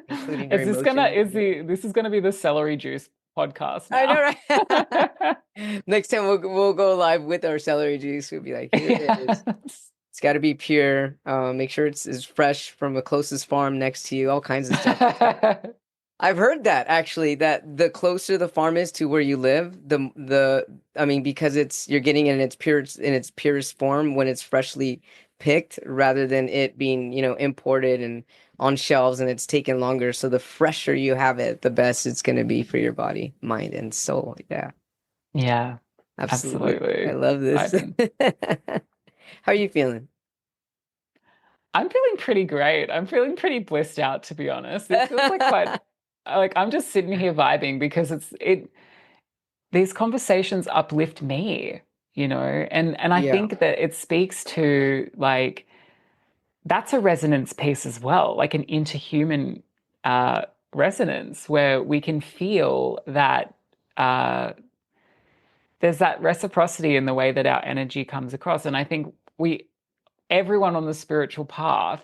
including your Is this gonna emotions. is the this is gonna be the celery juice podcast I know, now? right? Next time we'll go live with our celery juice. We'll be like, here it is. Yes. It's got to be pure. Make sure it's is fresh from the closest farm next to you. All kinds of stuff. I've heard that actually, that the closer the farm is to where you live, I mean, because you're getting it in its purest form when it's freshly picked, rather than it being, imported and on shelves and it's taken longer. So the fresher you have it, the best it's going to be for your body, mind, and soul. Yeah, Yeah, absolutely. I absolutely. love this. Right then. How are you feeling? I'm feeling pretty great. I'm feeling pretty blissed out, to be honest. This feels like quite like I'm just sitting here vibing because these conversations uplift me, and I Yeah. think that it speaks to like that's a resonance piece as well, like an interhuman uh, resonance where we can feel that uh, there's that reciprocity in the way that our energy comes across. And I think everyone on the spiritual path,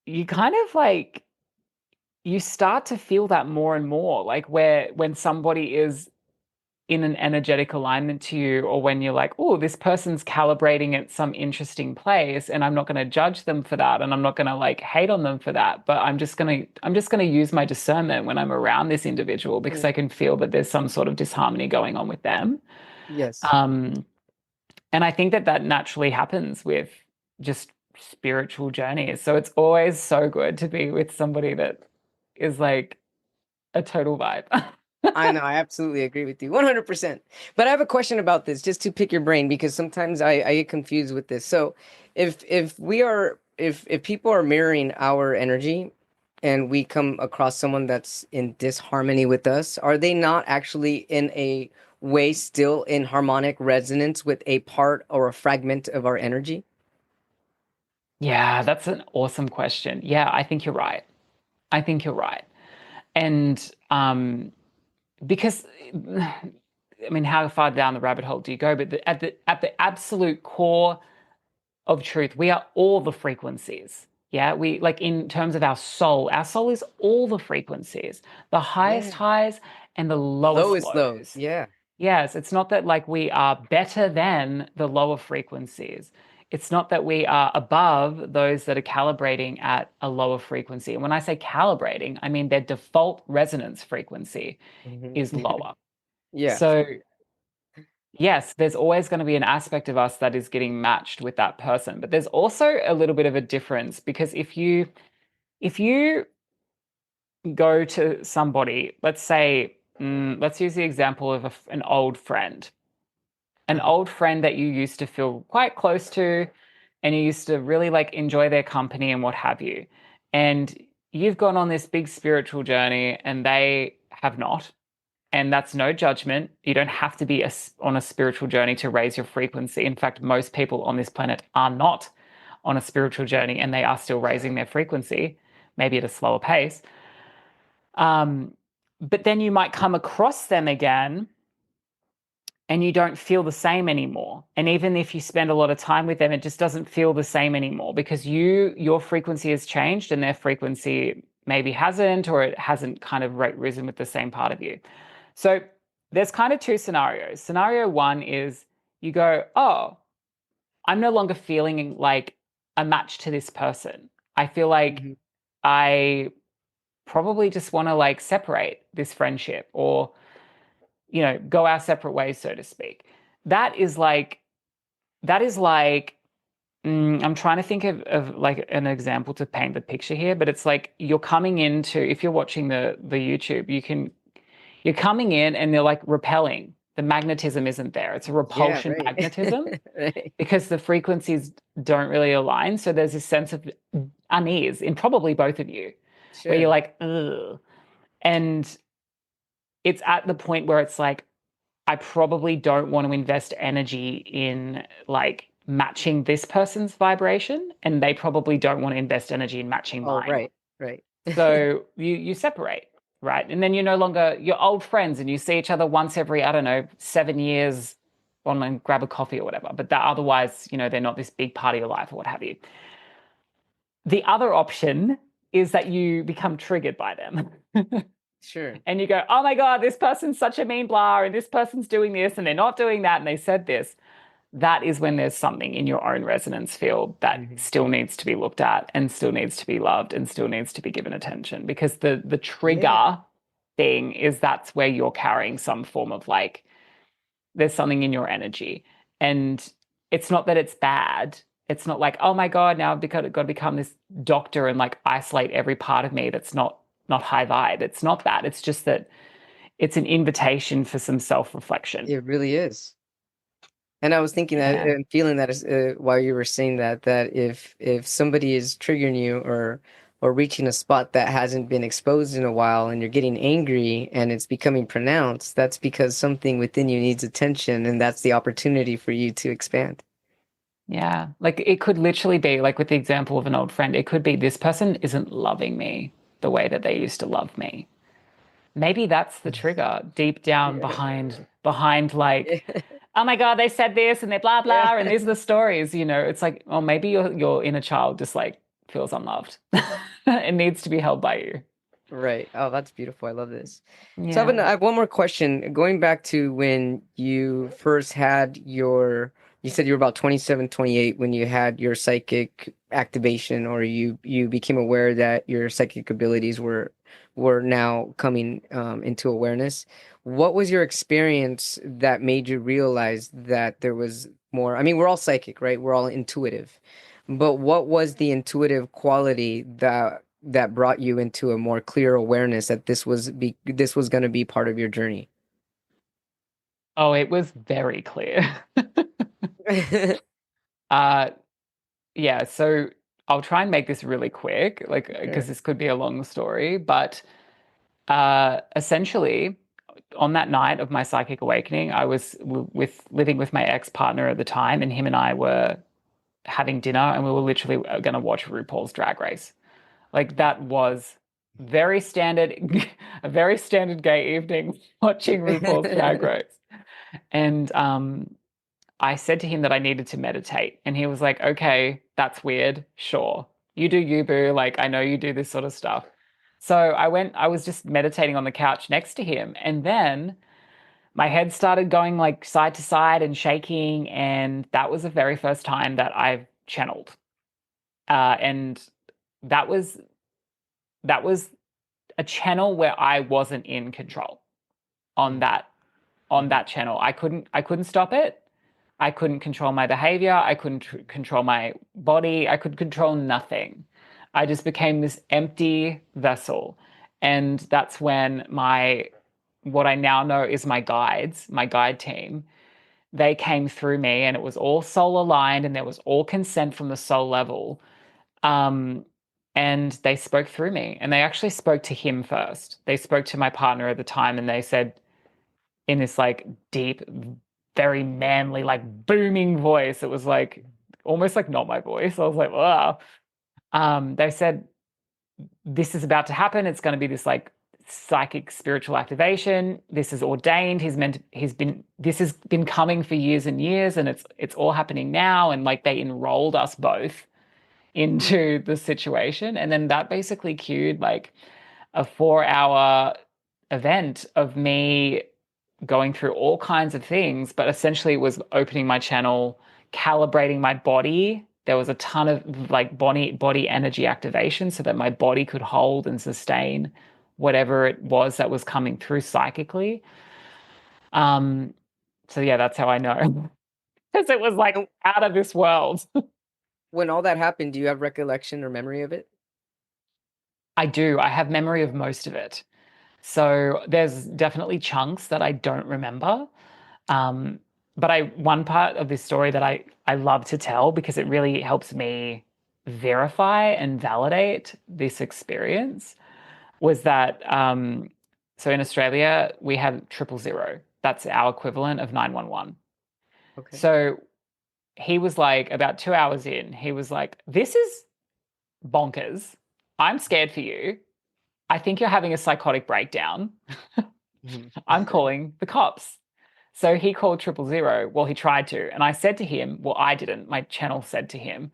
you kind of like, you start to feel that more and more, like when somebody is in an energetic alignment to you, or when you're like, oh, this person's calibrating at some interesting place, and I'm not going to judge them for that, and I'm not going to like hate on them for that, but I'm just going to use my discernment when I'm around this individual because Mm. I can feel that there's some sort of disharmony going on with them. Yes. Um, and I think that naturally happens with just spiritual journeys. So it's always so good to be with somebody that is like a total vibe. I know, I absolutely agree with you 100%. But I have a question about this just to pick your brain because sometimes I get confused with this. So if people are mirroring our energy and we come across someone that's in disharmony with us, are they not actually in a way still in harmonic resonance with a part or a fragment of our energy? Yeah, that's an awesome question. Yeah, I think you're right. I think you're right. And because I mean, how far down the rabbit hole do you go? But at the absolute core of truth, we are all the frequencies. Yeah, we like in terms of our soul is all the frequencies, the highest Yeah. highs and the lowest Lowest lows. lows. Yeah. Yes, it's not that like we are better than the lower frequencies. It's not that we are above those that are calibrating at a lower frequency. And when I say calibrating, I mean their default resonance frequency Hmm. is lower. Yeah. So, yes, there's always going to be an aspect of us that is getting matched with that person. But there's also a little bit of a difference because if you go to somebody, let's say, let's use the example of an old friend, an Uh-huh. old friend that you used to feel quite close to, and you used to really like enjoy their company and what have you. And you've gone on this big spiritual journey, and they have not. And that's no judgment. You don't have to be on a spiritual journey to raise your frequency. In fact, most people on this planet are not on a spiritual journey and they are still raising their frequency, maybe at a slower pace. Um, but then you might come across them again and you don't feel the same anymore. And even if you spend a lot of time with them, it just doesn't feel the same anymore because your frequency has changed and their frequency maybe hasn't, or it hasn't kind of risen with the same part of you. So there's kind of two scenarios. Scenario one is you go, oh, I'm no longer feeling like a match to this person. I feel like Hmm. I probably just want to like separate this friendship or, go our separate ways, so to speak. That is like, that is like, I'm trying to think of like an example to paint the picture here, but it's like you're coming into, if you're watching the YouTube, you're coming in and they're like repelling. The magnetism isn't there. It's a Yeah, repulsion right. magnetism Right. because the frequencies don't really align. So there's this sense of unease in probably both of you where you're Sure. like, ugh. And it's at the point where it's like, I probably don't want to invest energy in like matching this person's vibration, and they probably don't want to invest energy in matching Oh, mine. right. Right. So you separate, right? And then you're no longer you're old friends and you see each other once every, I don't know, 7 years on and grab a coffee or whatever. But that otherwise, they're not this big part of your life or what have you. The other option is that you become triggered by them. Sure. And you go, oh my God, this person's such a mean blah, and this person's doing this and they're not doing that, and they said this. That is when there's something in your own resonance field that Hmm. still needs to be looked at and still needs to be loved and still needs to be given attention, because the Yeah. trigger thing is that's where you're carrying some form of like there's something in your energy. And it's not that it's bad. It's not like, oh my God, now I've got to become this doctor and like isolate every part of me that's not high vibe. It's not that. It's just that it's an invitation for some self-reflection. It really is. And I was thinking that Yeah. and feeling that while you were saying that, that if somebody is triggering you or reaching a spot that hasn't been exposed in a while and you're getting angry and it's becoming pronounced, that's because something within you needs attention and that's the opportunity for you to expand. Yeah. Like it could literally be like with the example of an old friend, it could be this person isn't loving me the way that they used to love me. Maybe that's the trigger deep down Yeah. behind like, Yeah. oh my God, they said this and they blah Yeah. blah and these are the stories. It's like, oh, maybe your inner child just like feels unloved. It needs to be held by you. Right. Oh, that's beautiful. I love this. So Yeah. I have one more question. Going back to when you first had you said you were about 27, 28 when you had your psychic activation or you became aware that your psychic abilities were now coming into awareness. What was your experience that made you realize that there was more? I mean, we're all psychic, right? We're all intuitive. But what was the intuitive quality that brought you into a more clear awareness that this was going to be part of your journey? Oh, it was very clear. Uh, yeah, so I'll try and make this really quick, like because Sure. this could be a long story, but essentially on that night of my psychic awakening, I was with living with my ex-partner at the time, and him and I were having dinner, and we were literally going to watch RuPaul's Drag Race. Like that was very standard, a very standard gay evening watching RuPaul's Drag Race. And I said to him that I needed to meditate, and he was like, "Okay, that's weird. Sure, you do you, boo. Like I know you do this sort of stuff." So I was just meditating on the couch next to him, and then my head started going like side to side and shaking, and that was the very first time that I've channeled. And that was that was a channel where I wasn't in control on Mhm. that channel. I couldn't stop it. I couldn't control my behavior. I couldn't control my body. I could control nothing. I just became this empty vessel. And that's when what I now know is my guides, my guide team, they came through me, and it was all soul aligned, and there was all consent from the soul level. Um, and they spoke through me, and they actually spoke to him first. They spoke to my partner at the time, and they said in this like deep, very manly, like booming voice. It was like almost like not my voice. I was like, wow. They said, this is about to happen. It's going to be this like psychic spiritual activation. This is ordained. This has been coming for years and years, and it's all happening now. And like they enrolled us both into the situation. And then that basically cued like a 4 hour event of me going through all kinds of things, but essentially it was opening my channel, calibrating my body. There was a ton of like body energy activation so that my body could hold and sustain whatever it was that was coming through psychically. Um, so yeah, that's how I know. Because it was like And out of this world. when all that happened, do you have recollection or memory of it? I do. I have memory of most of it. So there's definitely chunks that I don't remember. Um, but one part of this story that I love to tell because it really helps me verify and validate this experience was that so in Australia we have 000. That's our equivalent of 911. Okay. So he was like about 2 hours in, he was like, "This is bonkers. I'm scared for you. I think you're having a psychotic breakdown. Mhm. I'm calling the cops." So he called 000. Well, he tried to. And I said to him, well, I didn't. My channel said to him,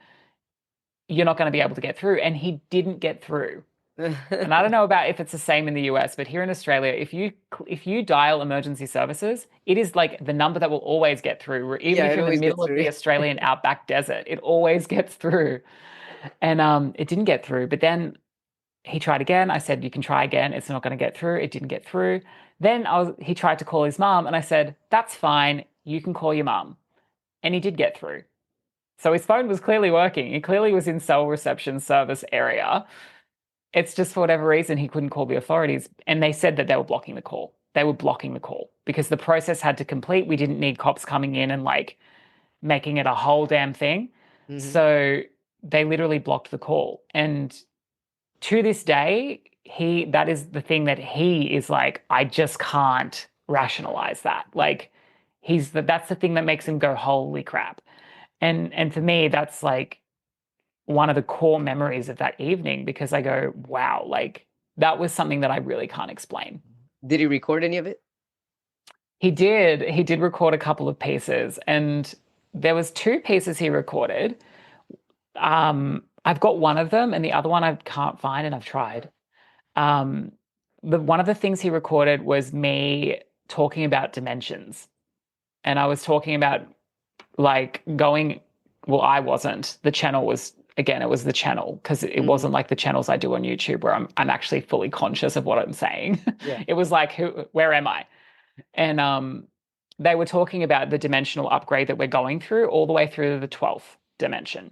"You're not going to be able to get through." And he didn't get through. And I don't know about if it's the same in the US, but here in Australia, if you dial emergency services, it is like the number that will always get through. Even Yeah, if it you're in the always middle gets of through. the Australian outback desert, it always gets through. And it didn't get through. But then he tried again. I said, "You can try again. It's not going to get through." It didn't get through. Then he tried to call his mom, and I said, "That's fine. You can call your mom." And he did get through. So his phone was clearly working. He clearly was in cell reception service area. It's just for whatever reason he couldn't call the authorities. And they said that they were blocking the call. They were blocking the call because the process had to complete. We didn't need cops coming in and like making it a whole damn thing. Hmm. So they literally blocked the call. And to this day, that is the thing that he is like, I just can't rationalize that. Like that's the thing that makes him go, holy crap. And for me, that's like one of the core memories of that evening because I go, wow, like that was something that I really can't explain. Did he record any of it? He did record a couple of pieces, and there was two pieces he recorded. I've got one of them and the other one I can't find, and I've tried. Um, one of the things he recorded was me talking about dimensions. And I was talking about like going, well, I wasn't. The channel was, again, it was the channel because it Hmm. wasn't like the channels I do on YouTube where I'm actually fully conscious of what I'm saying. Yeah. It was like, where am I? And they were talking about the dimensional upgrade that we're going through all the way through to the 12th dimension.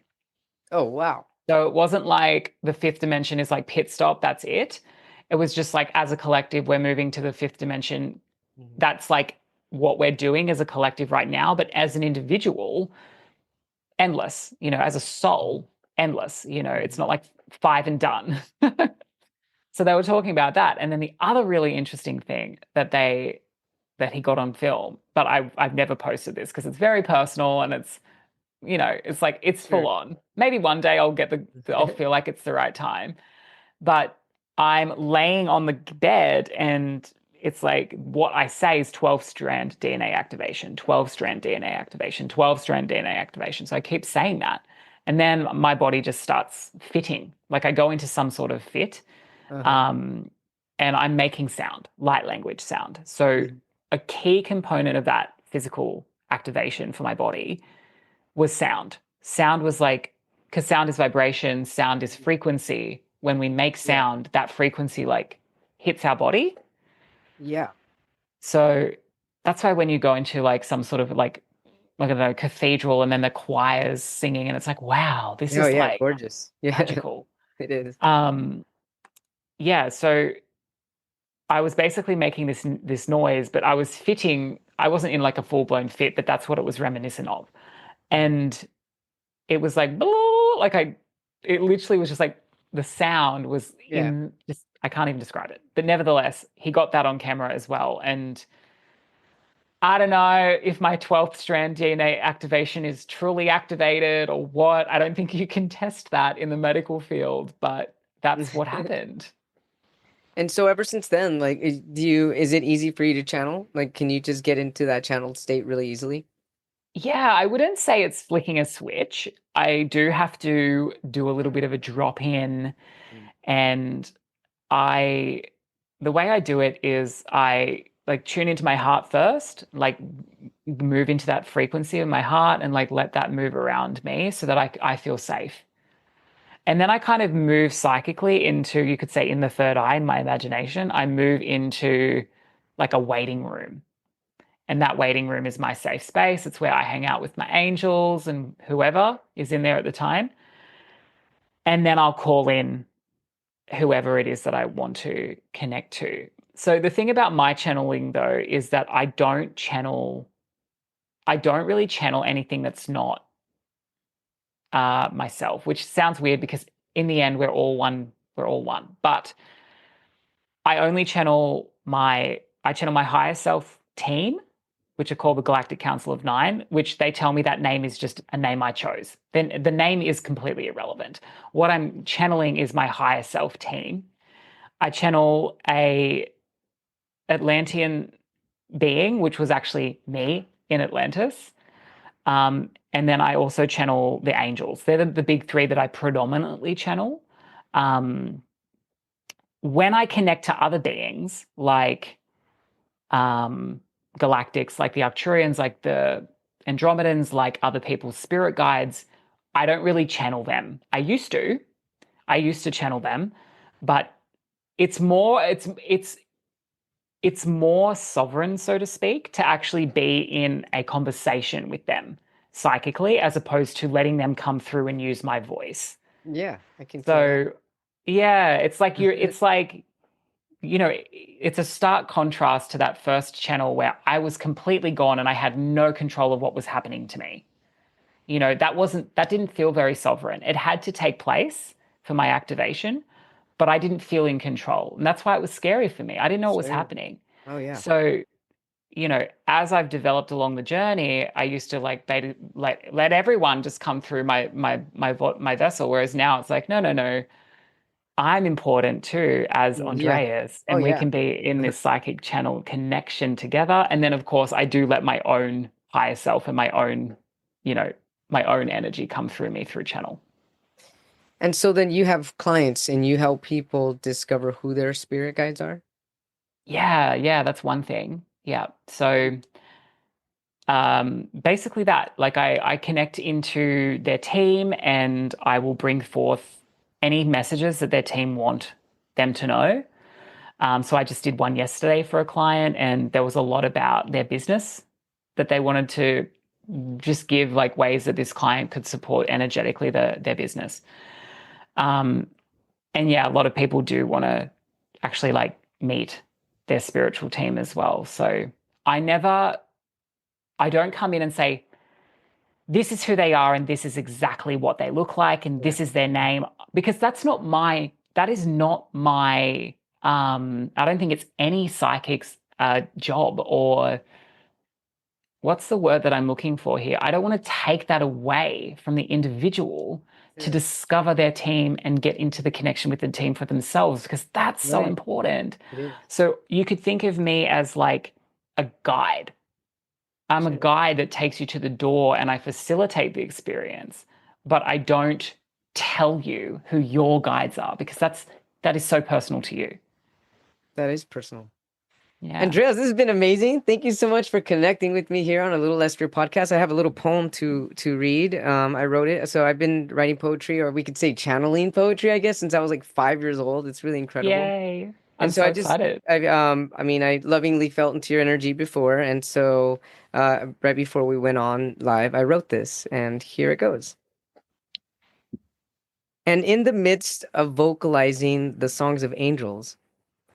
Oh, wow. So it wasn't like the fifth dimension is like pit stop, that's it. It was just like as a collective, we're moving to the fifth dimension. Mhm. That's like what we're doing as a collective right now. But as an individual, endless, as a Mhm. soul, endless, it's Mhm. not like five and done. So they were talking about that. And then the other really interesting thing that he got on film, but I've never posted this because it's very personal and it's like it's full Sure. on. Maybe one day I'll feel like it's the right time. But I'm laying on the bed and it's like what I say is 12-strand DNA activation, 12-strand DNA activation, 12-strand DNA activation. So I keep saying that. And then my body just starts fitting. Like I go into some sort of fit. Uh-huh. Um, and I'm making sound, light language sound. So Mhm. a key component of that physical activation for my body was sound. Sound was like, because sound is vibration, sound is frequency. When we make Yeah. sound, that frequency like hits our body. Yeah. So that's why when you go into like some sort of like, I don't know, cathedral and then the choirs singing, and it's like, wow, this Oh is yeah, like gorgeous. Yeah, magical. it is. Um, yeah, so I was basically making this noise, but I was fitting. I wasn't in like a full blown fit, but that's what it was reminiscent of. Mhm. And it was like, like it literally was just like the sound was Yeah. in just, I can't even describe it. But nevertheless, he got that on camera as well. And I don't know if my 12th strand DNA activation is truly activated or what. I don't think you can test that in the medical field, but that's what happened. And so ever since then, like, is it easy for you to channel? Like, can you just get into that channeled state really easily? Yeah, I wouldn't say it's flicking a switch. I do have to do a little bit of a drop in, Mm. and I the way I do it is I like tune into my heart first, like move into that frequency of my heart and like let that move around me so that I feel safe. And then I kind of move psychically into, you could say, in the third eye, in my imagination, I move into like a waiting room. And that waiting room is my safe space. It's where I hang out with my angels and whoever is in there at the time. And then I'll call in whoever it is that I want to connect to. So the thing about my channeling though is that I don't really channel anything that's not myself, which sounds weird because in the end we're all one. But I channel my higher self team, which are called the Galactic Council of Nine, which they tell me that name is just a name I chose. Then the name is completely irrelevant. What I'm channeling is my higher self team. I channel a Atlantean being, which was actually me in Atlantis. And then I also channel the angels. They're the big three that I predominantly channel. Um, when I connect to other beings, like um, galactics, like the Arcturians, like the Andromedans, like other people's spirit guides, I don't really channel them. I used to. I used to channel them, but it's more sovereign, so to speak, to actually be in a conversation with them psychically, as opposed to letting them come through and use my voice. Yeah, I can feel that. So, yeah, it's like, it's a stark contrast to that first channel where I was completely gone and I had no control of what was happening to me. That didn't feel very sovereign. It had to take place for my activation, but I didn't feel in control. And that's why it was scary for me. I didn't know what was Sure. happening. Oh yeah. So, as I've developed along the journey, I used to like let everyone just come through my vessel, whereas now it's like, no, no, no, I'm important too as Yeah. Andreas, Oh and we yeah. can be in this psychic channel connection together. And then, of course, I do let my own higher self and you know, my own energy come through me through channel. And so then you have clients and you help people discover who their spirit guides are? Yeah, yeah, that's one thing. Yeah. So basically that, like I connect into their team and I will bring forth any messages that their team want them to know. So I just did one yesterday for a client, and there was a lot about their business that they wanted to just give like ways that this client could support energetically their business. Um, and yeah, a lot of people do want to actually like meet their spiritual team as well. So I never, I don't come in and say, this is who they are and this is exactly what they look like and Yeah. this is their name, because that is not my, I don't think it's any psychic's job, or what's the word that I'm looking for here? I don't want to take that away from the individual to Yeah. discover their team and get into the connection with the team for themselves, because that's so Right. important. It is. So you could think of me as like a guide. I'm a Sure. guide that takes you to the door and I facilitate the experience, but I don't tell you who your guides are, because that is so personal to you. That is personal. Yeah. Andreas, this has been amazing. Thank you so much for connecting with me here on A Little Less Fear podcast. I have a little poem to read. I wrote it. So I've been writing poetry, or we could say channeling poetry, I guess, since I was like 5 years old. It's really incredible. Yay. I'm And so so I just, excited. I mean, I lovingly felt into your energy before, and so right before we went on live, I wrote this, and here it goes. And in the midst of vocalizing the songs of angels,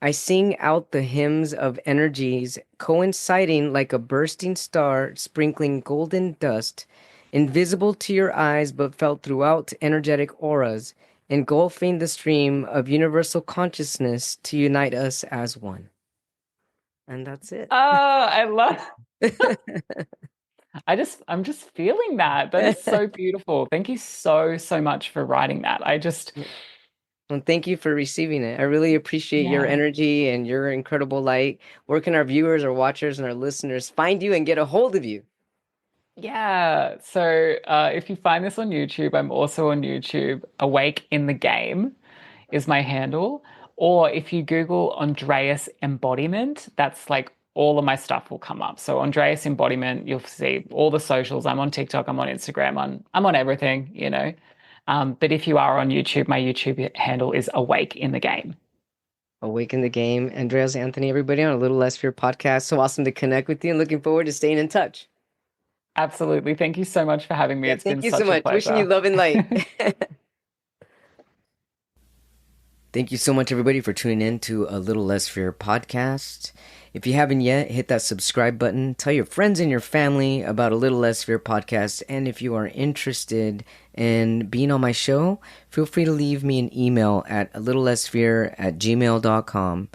I sing out the hymns of energies coinciding like a bursting star sprinkling golden dust, invisible to your eyes but felt throughout energetic auras, engulfing the stream of universal consciousness to unite us as one. And that's it. Oh, I love I'm just feeling that. That is so beautiful. Thank you so, so much for writing that. I just, Well, thank you for receiving it. I really appreciate your yeah. energy and your incredible light. Where can our viewers, our watchers, and our listeners find you and get a hold of you? Yeah. So if you find this on YouTube, I'm also on YouTube. Awake in the Game is my handle. Or if you Google Andreas Embodiment, that's like all of my stuff will come up. So Andreas Embodiment, you'll see all the socials. I'm on TikTok, I'm on Instagram, I'm on everything, you know. But if you are on YouTube, my YouTube handle is Awake in the Game. Awaken the Game. Andreas Anthony, everybody on A Little Less Fear podcast. So awesome to connect with you and looking forward to staying in touch. Absolutely. Thank you so much for having me. Yeah, It's been thank you so such a much. Wishing you pleasure. love and light. Thank you so much, everybody, for tuning in to A Little Less Fear podcast. If you haven't yet, hit that subscribe button. Tell your friends and your family about A Little Less Fear podcast. And if you are interested in being on my show, feel free to leave me an email at a little less fear at gmail.com.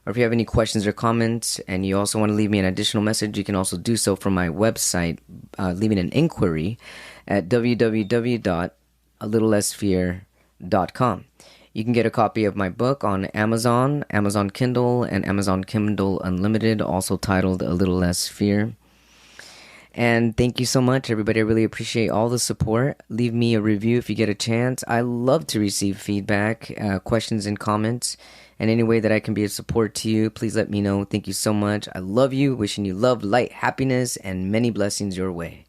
Or if you have any questions or comments and you also want to leave me an additional message, you can also do so from my website, leaving an inquiry at www.alittlelessfear.com. You can get a copy of my book on Amazon, Amazon Kindle, and Amazon Kindle Unlimited, also titled A Little Less Fear. And thank you so much, everybody. I really appreciate all the support. Leave me a review if you get a chance. I love to receive feedback, questions, and comments. And any way that I can be of support to you, please let me know. Thank you so much. I love you. Wishing you love, light, happiness, and many blessings your way.